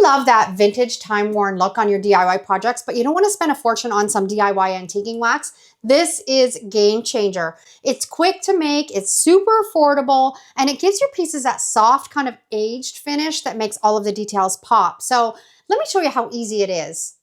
love that vintage time-worn look on your DIY projects, but you don't want to spend a fortune on some DIY antiquing wax, this is game changer. It's quick to make, it's super affordable, and it gives your pieces that soft kind of aged finish that makes all of the details pop. So let me show you how easy it is.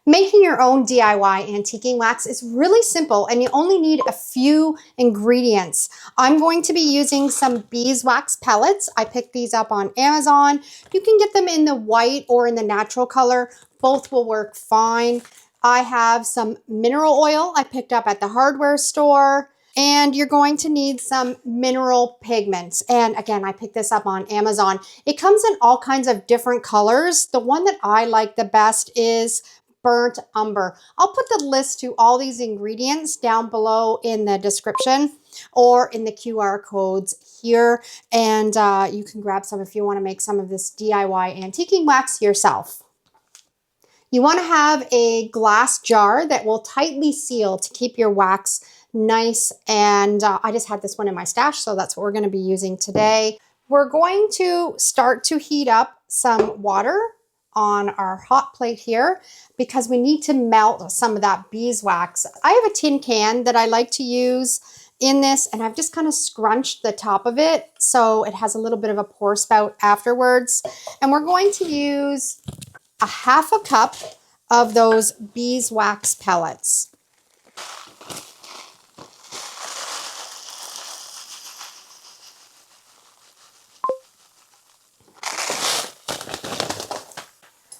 Making your own DIY antiquing wax is really simple and you only need a few ingredients. I'm going to be using some beeswax pellets. I picked these up on Amazon. You can get them in the white or in the natural color. Both will work fine. I have some mineral oil I picked up at the hardware store. And you're going to need some mineral pigments. And again, I picked this up on Amazon. It comes in all kinds of different colors. The one that I like the best is burnt umber. I'll put the list to all these ingredients down below in the description or in the QR codes here. And you can grab some if you want to make some of this DIY antiquing wax yourself. You want to have a glass jar that will tightly seal to keep your wax nice. And I just had this one in my stash, so that's what we're going to be using today. We're going to start to heat up some water on our hot plate here because we need to melt some of that beeswax. I have a tin can that I like to use in this, and I've just kind of scrunched the top of it so it has a little bit of a pour spout afterwards. And we're going to use a half a cup of those beeswax pellets.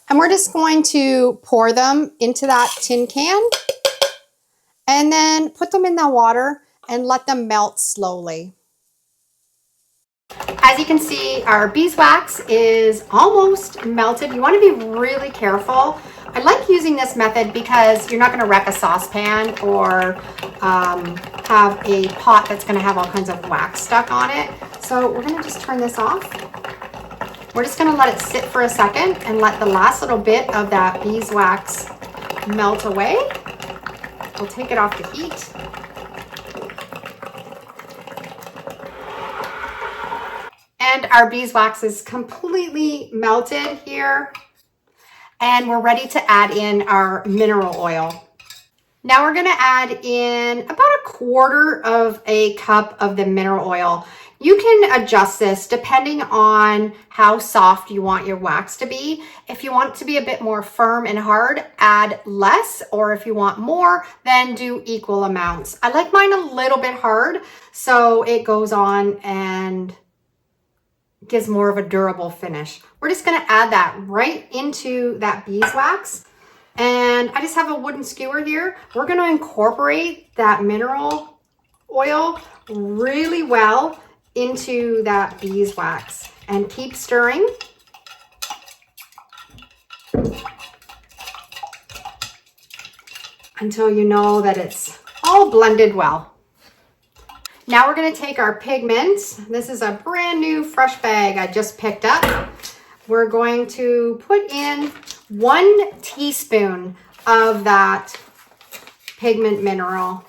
And we're just going to pour them into that tin can and then put them in the water and let them melt slowly. As you can see, our beeswax is almost melted. You want to be really careful. I like using this method because you're not going to wreck a saucepan or have a pot that's going to have all kinds of wax stuck on it. So we're going to just turn this off. We're just going to let it sit for a second and let the last little bit of that beeswax melt away. We'll take it off the heat. And our beeswax is completely melted here. And we're ready to add in our mineral oil. Now we're going to add in about a quarter of a cup of the mineral oil. You can adjust this depending on how soft you want your wax to be. If you want it to be a bit more firm and hard, add less, or if you want more, then do equal amounts. I like mine a little bit hard, so it goes on and gives more of a durable finish. We're just gonna add that right into that beeswax. And I just have a wooden skewer here. We're gonna incorporate that mineral oil really well into that beeswax and keep stirring. Until you know that it's all blended well. Now we're going to take our pigments. This is a brand new fresh bag I just picked up. We're going to put in 1 teaspoon of that pigment mineral.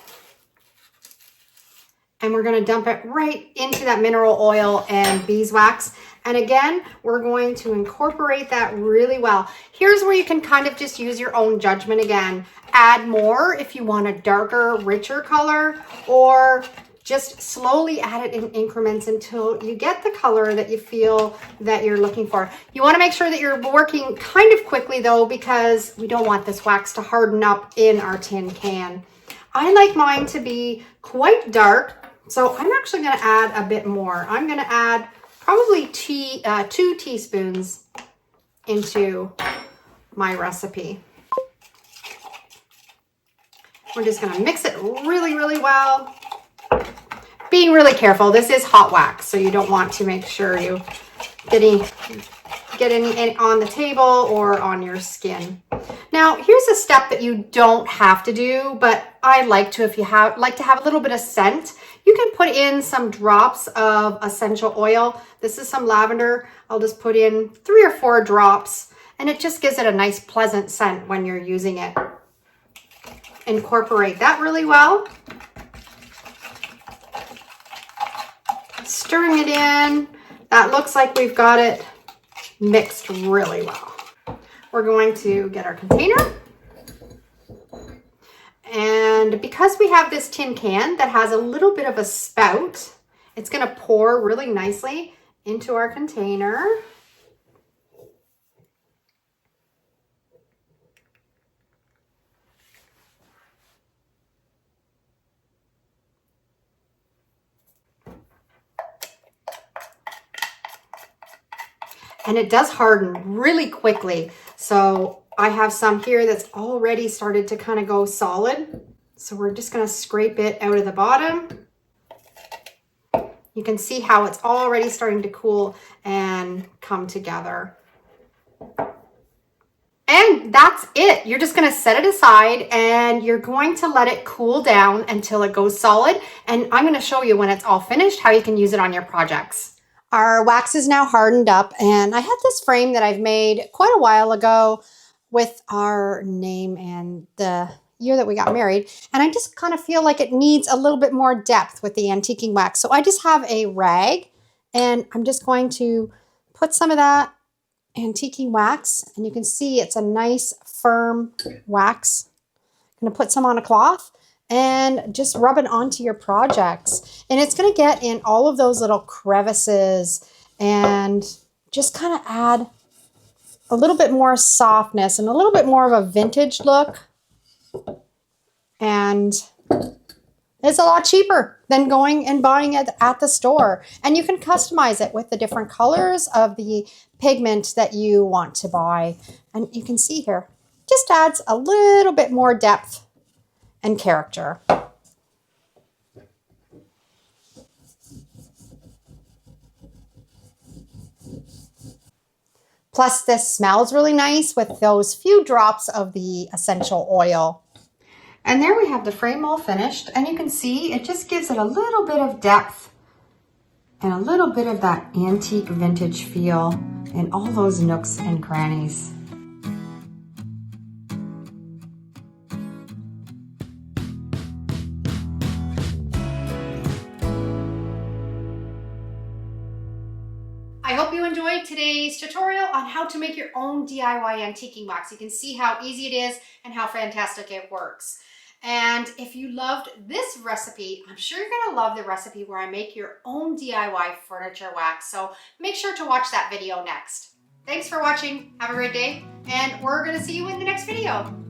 And we're going to dump it right into that mineral oil and beeswax. And again, we're going to incorporate that really well. Here's where you can kind of just use your own judgment again. Add more if you want a darker, richer color, or just slowly add it in increments until you get the color that you feel that you're looking for. You want to make sure that you're working kind of quickly though, because we don't want this wax to harden up in our tin can. I like mine to be quite dark. So I'm actually going to add a bit more. I'm going to add probably 2 teaspoons into my recipe. We're just going to mix it really, really well. Being really careful. This is hot wax, so you don't want to make sure you get any on the table or on your skin. Now, here's a step that you don't have to do, but I like to. If you like to have a little bit of scent, you can put in some drops of essential oil. This is some lavender. I'll just put in 3 or 4 drops, and it just gives it a nice pleasant scent when you're using it. Incorporate that really well. Stirring it in. That looks like we've got it mixed really well. we're going to get our container. And because we have this tin can that has a little bit of a spout, it's going to pour really nicely into our container. And it does harden really quickly. So I have some here that's already started to kind of go solid. So we're just going to scrape it out of the bottom. You can see how it's already starting to cool and come together. And that's it. You're just going to set it aside and you're going to let it cool down until it goes solid. And I'm going to show you when it's all finished how you can use it on your projects. Our wax is now hardened up, and I had this frame that I've made quite a while ago with our name and the year that we got married. And I just kind of feel like it needs a little bit more depth with the antiquing wax. So I just have a rag, and I'm just going to put some of that antiquing wax, and you can see it's a nice firm wax. I'm going to put some on a cloth and just rub it onto your projects. And it's going to get in all of those little crevices and just kind of add a little bit more softness and a little bit more of a vintage look. And it's a lot cheaper than going and buying it at the store. And you can customize it with the different colors of the pigment that you want to buy. And you can see here, just adds a little bit more depth and character. Plus, this smells really nice with those few drops of the essential oil. And there we have the frame all finished, and you can see it just gives it a little bit of depth and a little bit of that antique vintage feel in all those nooks and crannies. I hope you enjoyed today's tutorial on how to make your own DIY antiquing wax. You can see how easy it is and how fantastic it works. And if you loved this recipe, I'm sure you're going to love the recipe where I make your own DIY furniture wax. So make sure to watch that video next. Thanks for watching. Have a great day, and we're going to see you in the next video.